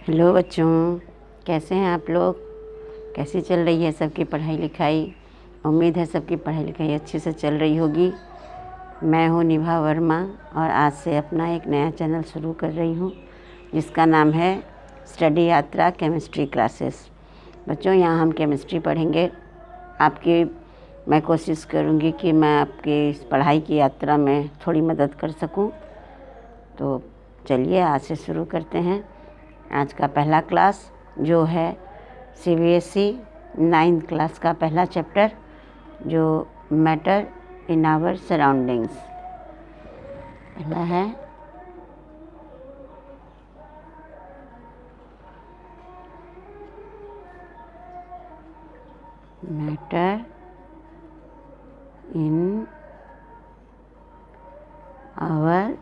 Hello बच्चों, कैसे हैं आप लोग। कैसी चल रही है सबकी पढ़ाई लिखाई। उम्मीद है सबकी पढ़ाई लिखाई अच्छे से चल रही होगी। मैं हूँ निभा वर्मा और आज से अपना एक नया चैनल शुरू कर रही हूँ जिसका नाम है स्टडी यात्रा केमिस्ट्री क्लासेस। बच्चों, यहाँ हम केमिस्ट्री पढ़ेंगे। मैं कोशिश करूँगी कि मैं आपकी इस पढ़ाई की यात्रा में थोड़ी मदद कर सकूँ। तो चलिए आज से शुरू करते हैं। आज का पहला क्लास जो है CBSE 9th क्लास का पहला चैप्टर जो मैटर इन आवर सराउंडिंग्स पहला है। Matter in our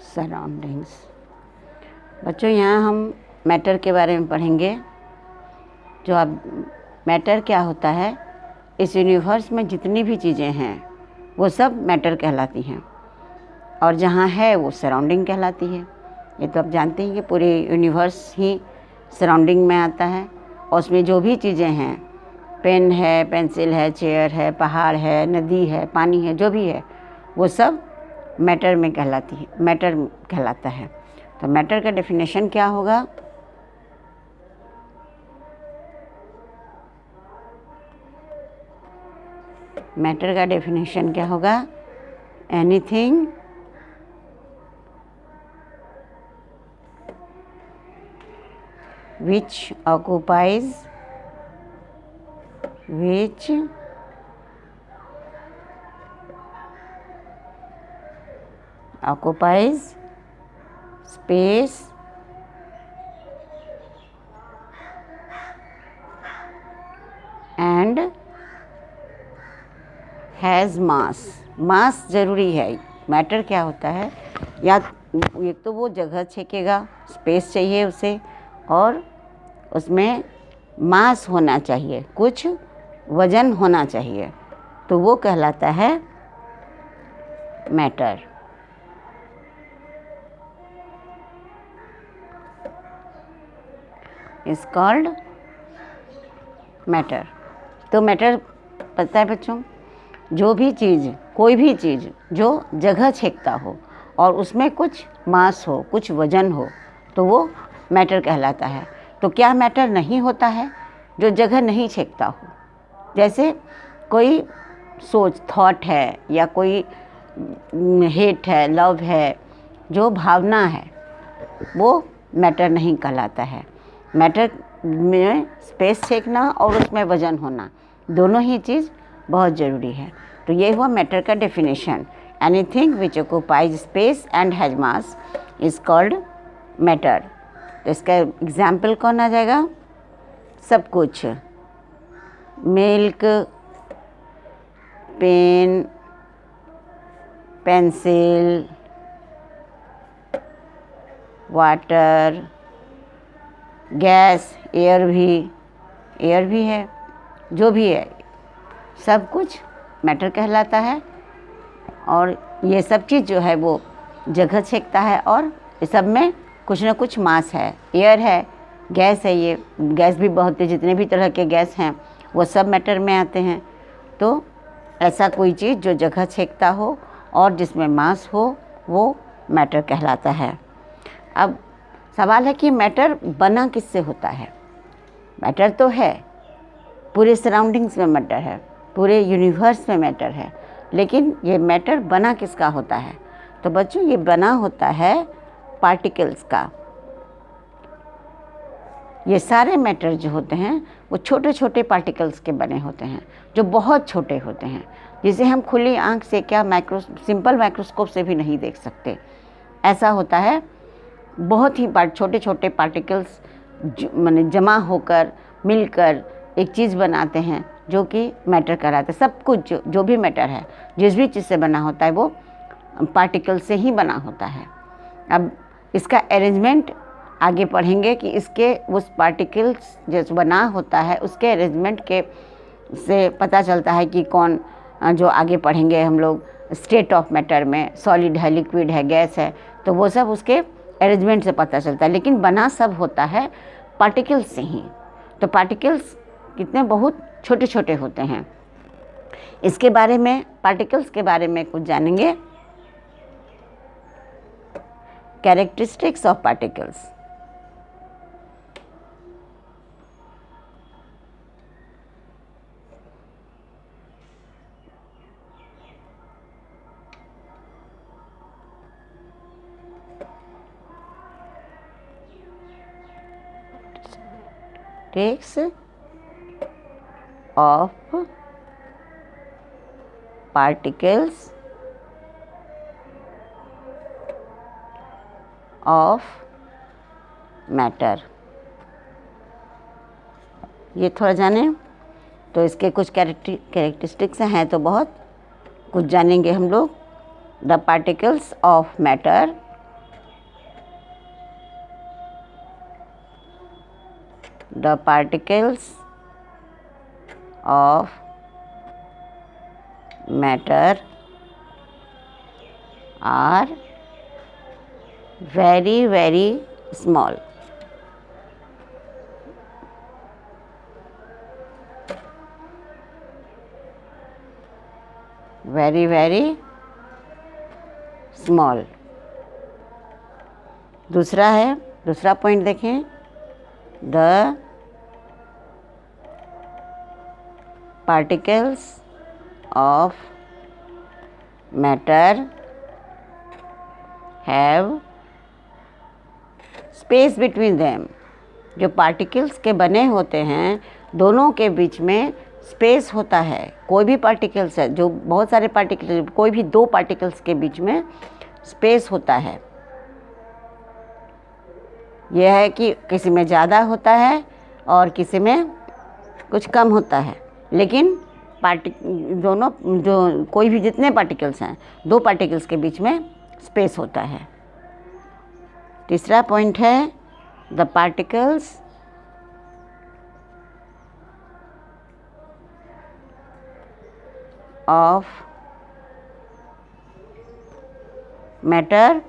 surroundings. बच्चों, यहाँ हम मैटर के बारे में पढ़ेंगे। मैटर क्या होता है, इस यूनिवर्स में जितनी भी चीज़ें हैं वो सब मैटर कहलाती हैं और जहाँ है वो सराउंडिंग कहलाती है। ये तो आप जानते हैं कि पूरे यूनिवर्स ही सराउंडिंग में आता है और उसमें जो भी चीज़ें हैं, पेन है, पेंसिल है, चेयर है, पहाड़ है, नदी है, पानी है, जो भी है वो सब मैटर कहलाता है। तो मैटर का डेफिनेशन क्या होगा? मैटर का डेफिनेशन क्या होगा? Anything which occupies space and has mass। मास ज़रूरी है। मैटर क्या होता है, या एक तो वो जगह छेकेगा, स्पेस चाहिए उसे, और उसमें मास होना चाहिए, कुछ वजन होना चाहिए, तो वो कहलाता है मैटर। Is called matter. तो मैटर पता है बच्चों, जो भी चीज़, कोई भी चीज़ जो जगह छेकता हो और उसमें कुछ मास हो, कुछ वजन हो, तो वो मैटर कहलाता है। तो क्या मैटर नहीं होता है? जो जगह नहीं छेकता हो, जैसे कोई थॉट है या कोई हेट है, लव है, जो भावना है, वो मैटर नहीं कहलाता है। मैटर में स्पेस छेकना और उसमें वजन होना, दोनों ही चीज़ बहुत ज़रूरी है। तो ये हुआ मैटर का definition. Anything which occupies space and has mass is called matter. तो इसका एग्जाम्पल कौन आ जाएगा? सब कुछ, milk, pen, pencil, water, gas, air भी है, जो भी है सब कुछ मैटर कहलाता है। और ये सब चीज़ जो है वो जगह छेकता है और इस सब में कुछ ना कुछ मास है। एयर है, गैस है, ये गैस भी बहुत है, जितने भी तरह के गैस हैं वो सब मैटर में आते हैं। तो ऐसा कोई चीज़ जो जगह छेकता हो और जिसमें मास हो वो मैटर कहलाता है। अब सवाल है कि मैटर बना किससे होता है? मैटर तो है, पूरे सराउंडिंग्स में मैटर है, पूरे यूनिवर्स में मैटर है, लेकिन ये मैटर बना किसका होता है? तो बच्चों, ये बना होता है पार्टिकल्स का। ये सारे मैटर जो होते हैं वो छोटे छोटे पार्टिकल्स के बने होते हैं, जो बहुत छोटे होते हैं, जिसे हम खुली आंख से सिंपल माइक्रोस्कोप से भी नहीं देख सकते। ऐसा होता है, बहुत ही छोटे छोटे पार्टिकल्स माने जमा होकर मिलकर एक चीज़ बनाते हैं जो कि मैटर कहलाता है। सब कुछ जो भी मैटर है, जिस भी चीज़ से बना होता है वो पार्टिकल से ही बना होता है। अब इसका अरेंजमेंट आगे पढ़ेंगे कि इसके उस पार्टिकल्स जो बना होता है उसके अरेंजमेंट के से पता चलता है कि कौन जो आगे पढ़ेंगे हम लोग स्टेट ऑफ मैटर में सॉलिड है, लिक्विड है, गैस है, तो वो सब उसके अरेंजमेंट से पता चलता है। लेकिन बना सब होता है पार्टिकल्स से ही। तो पार्टिकल्स कितने बहुत छोटे छोटे होते हैं। इसके बारे में, पार्टिकल्स के बारे में कुछ जानेंगे। Characteristics of particles. Takes of particles of matter। ये थोड़ा जाने। तो इसके कुछ कैरेक्टरिस्टिक्स हैं, तो बहुत कुछ जानेंगे हम लोग। The particles of matter the particles of matter are very very small। very very small। दूसरा है, दूसरा पॉइंट देखें। The particles of matter have space between them। जो पार्टिकल्स के बने होते हैं दोनों के बीच में स्पेस होता है। कोई भी पार्टिकल्स है, जो बहुत सारे पार्टिकल्स, कोई भी दो पार्टिकल्स के बीच में स्पेस होता है। यह है कि किसी में ज़्यादा होता है और किसी में कुछ कम होता है। लेकिन दोनों, जो कोई भी जितने पार्टिकल्स हैं, दो पार्टिकल्स के बीच में स्पेस होता है। तीसरा पॉइंट है the particles of matter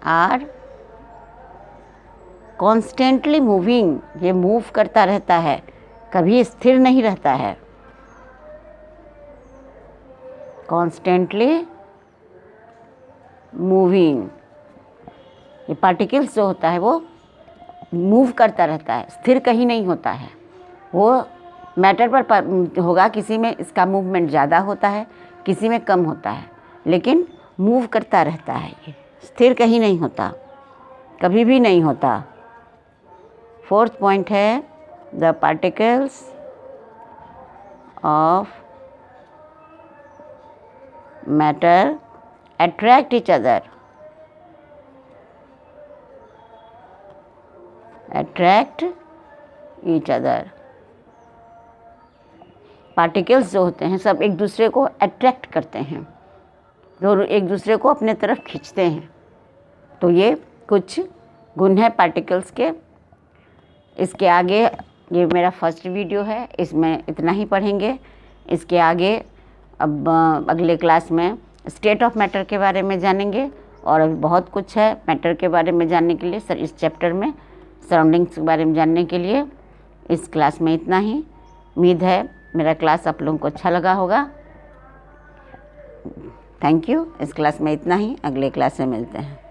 are constantly moving. ये मूव करता रहता है, कभी स्थिर नहीं रहता है। Constantly moving. ये पार्टिकल्स जो होता है वो मूव करता रहता है, स्थिर कहीं नहीं होता है। वो मैटर पर होगा, किसी में इसका मूवमेंट ज़्यादा होता है, किसी में कम होता है, लेकिन मूव करता रहता है। ये स्थिर कहीं नहीं होता, कभी भी नहीं होता। फोर्थ पॉइंट है the particles of matter attract each other. Attract each other. Particles जो होते हैं सब एक दूसरे को अट्रैक्ट करते हैं, दोनों एक दूसरे को अपने तरफ खींचते हैं। तो ये कुछ गुण है पार्टिकल्स के। इसके आगे, ये मेरा फर्स्ट वीडियो है, इसमें इतना ही पढ़ेंगे। इसके आगे अब अगले क्लास में स्टेट ऑफ मैटर के बारे में जानेंगे, और अभी बहुत कुछ है मैटर के बारे में जानने के लिए। सर, इस चैप्टर में सराउंडिंग्स के बारे में जानने के लिए इस क्लास में इतना ही। उम्मीद है मेरा क्लास आप लोगों को अच्छा लगा होगा। Thank you. इस क्लास में इतना ही, अगले क्लास में मिलते हैं।